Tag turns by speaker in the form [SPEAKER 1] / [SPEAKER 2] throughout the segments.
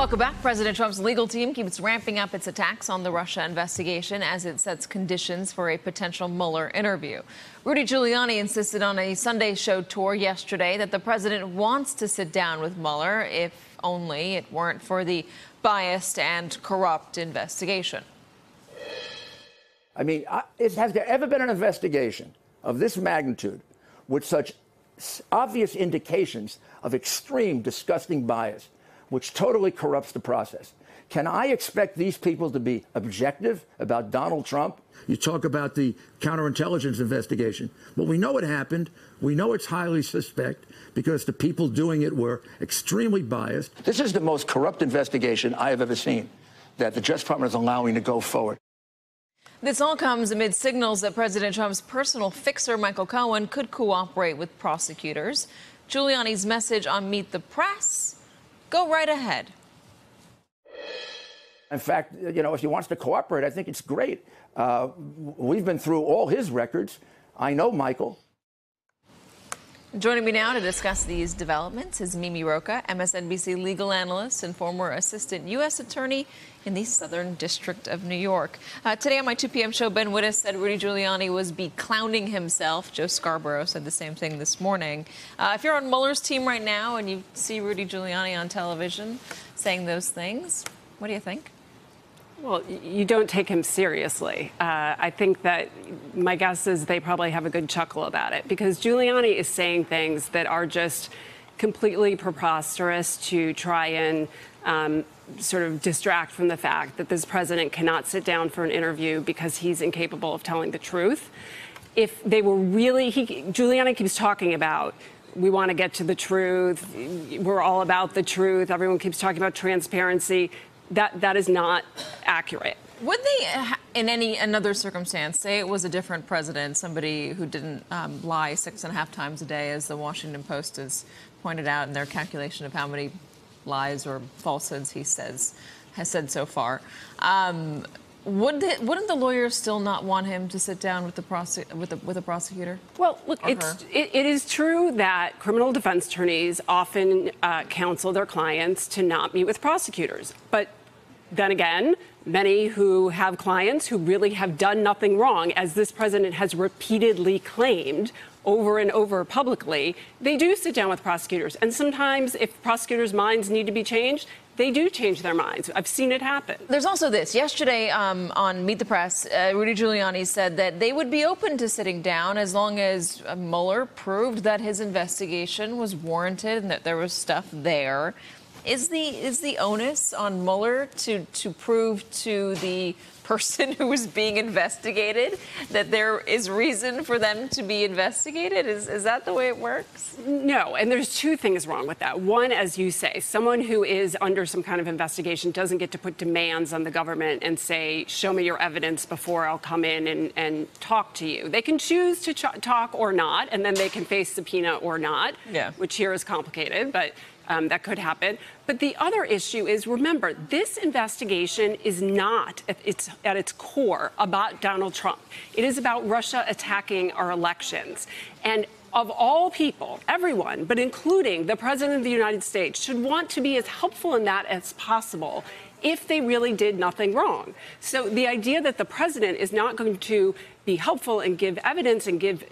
[SPEAKER 1] Welcome back. President Trump's legal team keeps ramping up its attacks on the Russia investigation as it sets conditions for a potential Mueller interview. Rudy Giuliani insisted on a Sunday show tour yesterday that the president wants to sit down with Mueller, if only it weren't for the biased and corrupt investigation.
[SPEAKER 2] I mean, has there ever been an investigation of this magnitude with such obvious indications of extreme, disgusting bias, which totally corrupts the process? Can I expect these people to be objective about Donald Trump? You talk about the counterintelligence investigation. Well, we know it happened. We know it's highly suspect because the people doing it were extremely biased. This is the most corrupt investigation I have ever seen that the Justice Department is allowing to go forward.
[SPEAKER 1] This all comes amid signals that President Trump's personal fixer, Michael Cohen, could cooperate with prosecutors. Giuliani's message on Meet the Press: go right ahead.
[SPEAKER 2] In fact, you know, if he wants to cooperate, I think it's great. We've been through all his records. I know Michael.
[SPEAKER 1] Joining me now to discuss these developments is Mimi Rocah, MSNBC legal analyst and former assistant U.S. attorney in the Southern District of New York. Today on my 2 p.m. show, Ben Wittes said Rudy Giuliani was beclowning himself. Joe Scarborough said the same thing this morning. If you're on Mueller's team right now and you see Rudy Giuliani on television saying those things, what do you think?
[SPEAKER 3] Well, you don't take him seriously. I think that my guess is they probably have a good chuckle about it, because Giuliani is saying things that are just completely preposterous to try and sort of distract from the fact that this president cannot sit down for an interview because he's incapable of telling the truth. If they were really, Giuliani keeps talking about, we want to get to the truth, we're all about the truth, everyone keeps talking about transparency. That is not accurate.
[SPEAKER 1] Would they, in another circumstance, say it was a different president, somebody who didn't lie 6.5 times a day, as the Washington Post has pointed out in their calculation of how many lies or falsehoods he has said so far, wouldn't the lawyers still not want him to sit down with a prosecutor?
[SPEAKER 3] Well, look, it is true that criminal defense attorneys often counsel their clients to not meet with prosecutors, but then again, many who have clients who really have done nothing wrong, as this president has repeatedly claimed over and over publicly, they do sit down with prosecutors. And sometimes if prosecutors' minds need to be changed, they do change their minds. I've seen it happen.
[SPEAKER 1] There's also this. Yesterday on Meet the Press, Rudy Giuliani said that they would be open to sitting down as long as Mueller proved that his investigation was warranted and that there was stuff there. Is the onus on Mueller to prove to the person who is being investigated that there is reason for them to be investigated? Is that the way it works?
[SPEAKER 3] No, and there's two things wrong with that. One, as you say, someone who is under some kind of investigation doesn't get to put demands on the government and say, show me your evidence before I'll come in and talk to you. They can choose to talk or not, and then they can face subpoena or not, which here is complicated, but that could happen. But the other issue is, remember, this investigation is not at its core about Donald Trump. It is about Russia attacking our elections. And of all people, everyone, but including the President of the United States, should want to be as helpful in that as possible if they really did nothing wrong. So the idea that the president is not going to be helpful and give evidence and give,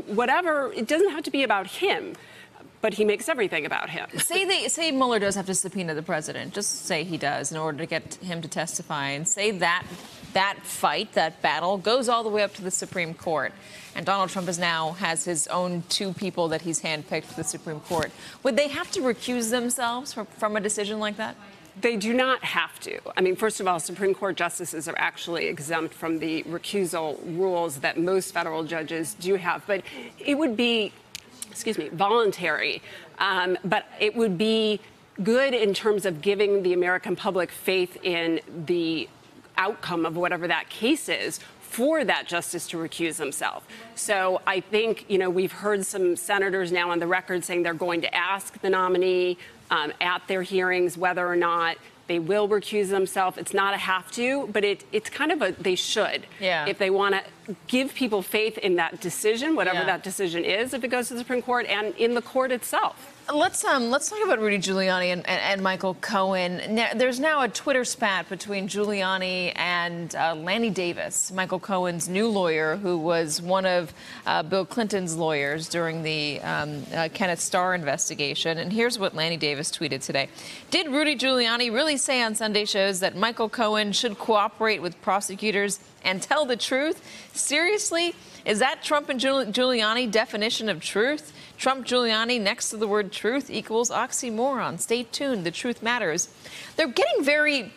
[SPEAKER 3] whatever, it doesn't have to be about him. But he makes everything about him.
[SPEAKER 1] Say Mueller does have to subpoena the president. Just say he does in order to get him to testify, and say that fight, that battle, goes all the way up to the Supreme Court. And Donald Trump has his own 2 people that he's handpicked for the Supreme Court. Would they have to recuse themselves from a decision like that?
[SPEAKER 3] They do not have to. I mean, first of all, Supreme Court justices are actually exempt from the recusal rules that most federal judges do have. But it would be, voluntary. But it would be good in terms of giving the American public faith in the outcome of whatever that case is for that justice to recuse himself. So I think, we've heard some senators now on the record saying they're going to ask the nominee at their hearings whether or not they will recuse themselves. It's not a have to, but it's kind of they should. If they want to give people faith in that decision, whatever that decision is, if it goes to the Supreme Court, and in the court itself.
[SPEAKER 1] Let's talk about Rudy Giuliani and Michael Cohen. Now, there's now a Twitter spat between Giuliani and Lanny Davis, Michael Cohen's new lawyer, who was one of Bill Clinton's lawyers during the Kenneth Starr investigation. And here's what Lanny Davis tweeted today. Did Rudy Giuliani really say on Sunday shows that Michael Cohen should cooperate with prosecutors and tell the truth? Seriously? Is that Trump and Giuliani definition of truth? Trump Giuliani next to the word truth equals oxymoron. Stay tuned. The truth matters. They're getting very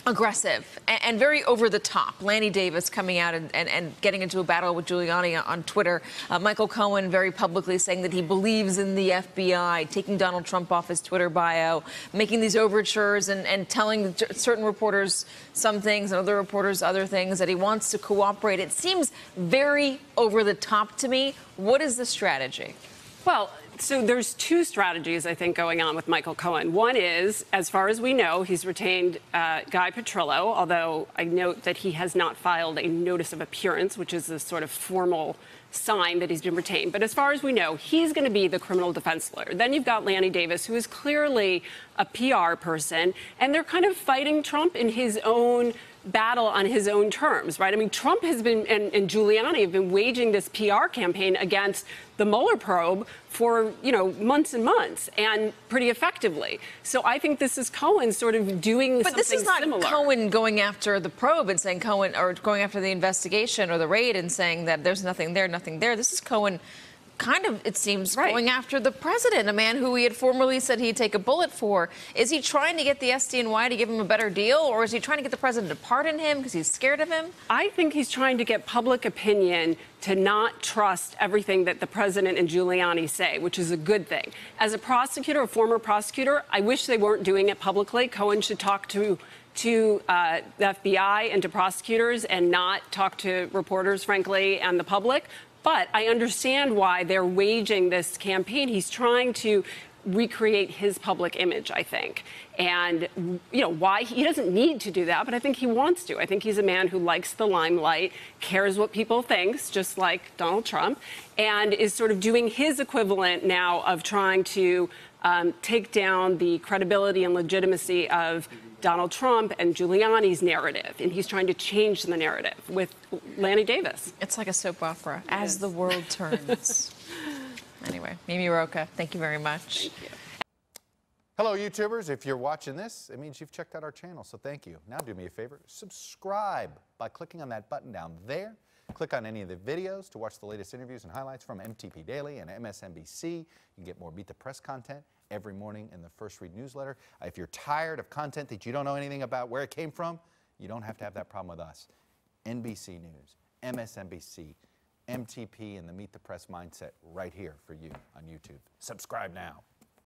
[SPEAKER 1] aggressive and very over the top. Lanny Davis coming out and getting into a battle with Giuliani on Twitter. Michael Cohen very publicly saying that he believes in the FBI, taking Donald Trump off his Twitter bio, making these overtures and telling certain reporters some things and other reporters other things, that he wants to cooperate. It seems very over the top to me. What is the strategy?
[SPEAKER 3] Well, so there's two strategies, I think, going on with Michael Cohen. One is, as far as we know, he's retained Guy Petrillo, although I note that he has not filed a notice of appearance, which is a sort of formal sign that he's been retained. But as far as we know, he's going to be the criminal defense lawyer. Then you've got Lanny Davis, who is clearly a PR person, and they're kind of fighting Trump in his own battle on his own terms, right? I mean, Trump has been, and Giuliani have been waging this PR campaign against the Mueller probe for, months and months, and pretty effectively. So I think this is Cohen sort of doing something similar. But this is not
[SPEAKER 1] Cohen going after the probe and saying or going after the investigation or the raid and saying that there's nothing there, nothing there. This is Cohen kind of, it seems, going after the president, a man who he had formerly said he'd take a bullet for. Is he trying to get the SDNY to give him a better deal, or is he trying to get the president to pardon him because he's scared of him?
[SPEAKER 3] I think he's trying to get public opinion to not trust everything that the president and Giuliani say, which is a good thing. As a prosecutor, a former prosecutor, I wish they weren't doing it publicly. Cohen should talk to the FBI and to prosecutors and not talk to reporters, frankly, and the public. But I understand why they're waging this campaign. He's trying to recreate his public image, I think. And, why he doesn't need to do that, but I think he wants to. I think he's a man who likes the limelight, cares what people think, just like Donald Trump, and is sort of doing his equivalent now of trying to take down the credibility and legitimacy of Donald Trump and Giuliani's narrative, and he's trying to change the narrative with Lanny Davis.
[SPEAKER 1] It's like a soap opera, as the world turns. Anyway, Mimi Rocah, thank you very much.
[SPEAKER 3] Thank you.
[SPEAKER 4] Hello, YouTubers. If you're watching this, it means you've checked out our channel, so thank you. Now do me a favor, subscribe by clicking on that button down there. Click on any of the videos to watch the latest interviews and highlights from MTP Daily and MSNBC. You can get more Meet the Press content every morning in the First Read newsletter. If you're tired of content that you don't know anything about where it came from, you don't have to have that problem with us. NBC News, MSNBC, MTP, and the Meet the Press mindset right here for you on YouTube. Subscribe now.